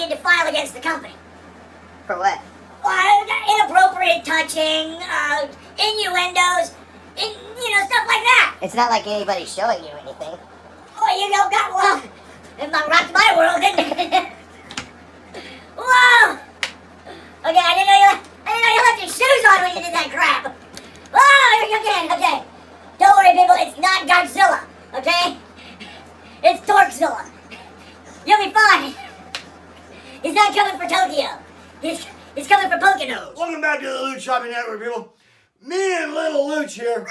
need to file against the company. For what? Inappropriate touching, innuendos, stuff like that. It's not like anybody's showing you anything. Well, it rocked my world, didn't it? Whoa! Okay, I didn't know you left your shoes on when you did that crap. Whoa, okay. Don't worry, people, it's not Godzilla, okay? It's Torquezilla. You'll be fine. He's not coming for Tokyo. He's coming for Poconos. Welcome back to the Luch Shopping Network, people. Me and little Luch here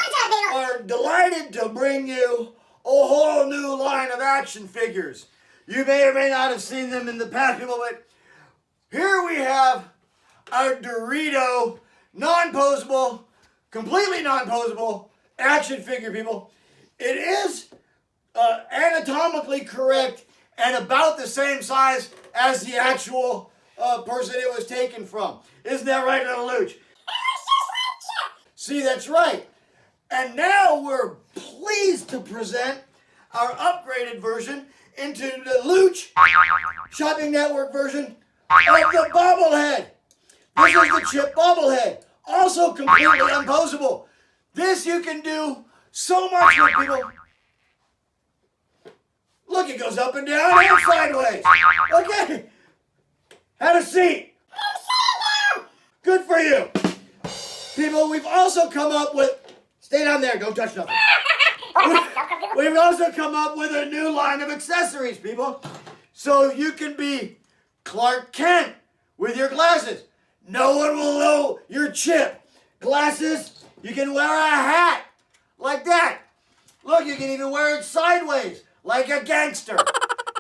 are delighted to bring you a whole new line of action figures. You may or may not have seen them in the past, people, but here we have our Dorito non-posable, completely non-posable action figure, people. It is anatomically correct and about the same size as the actual person it was taken from. Isn't that right, little Luch? See, that's right. And now we're pleased to present our upgraded version into the Luch Shopping Network version of the bobblehead. This is the chip bobblehead, also completely unposable. This you can do so much with, people. Look, it goes up and down and sideways. Okay. Have a seat. Good for you. People, we've also come up with... Stay down there. Don't touch nothing. We've also come up with a new line of accessories, people. So you can be Clark Kent with your glasses. No one will know your chip. Glasses, you can wear a hat like that. Look, you can even wear it sideways like a gangster.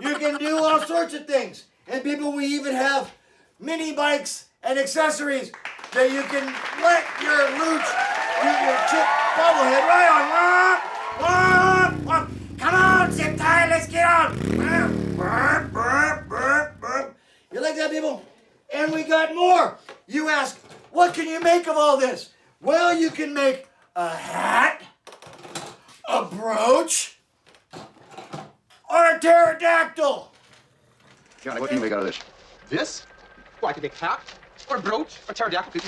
You can do all sorts of things. And people, we even have mini bikes and accessories that you can let your Luch, your chip bobblehead ride on. Come on, zip tie, let's get on. You like that, people? And we got more. You ask, what can you make of all this? Well, you can make a hat, a brooch, or a pterodactyl. Johnny, what can you make out of this? This? Well, I could make a hat, or a brooch, or pterodactyl.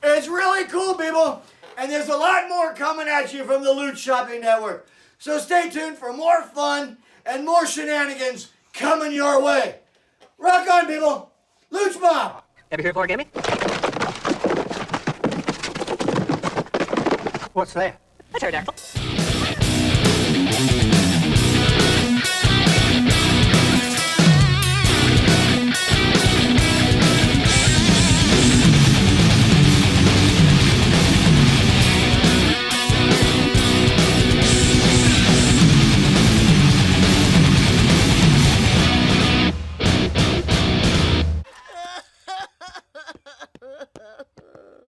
It's really cool, people. And there's a lot more coming at you from the Luch Shopping Network. So stay tuned for more fun and more shenanigans coming your way. Rock on, people. Luch Bob. Ever hear of origami? What's that? A pterodactyl.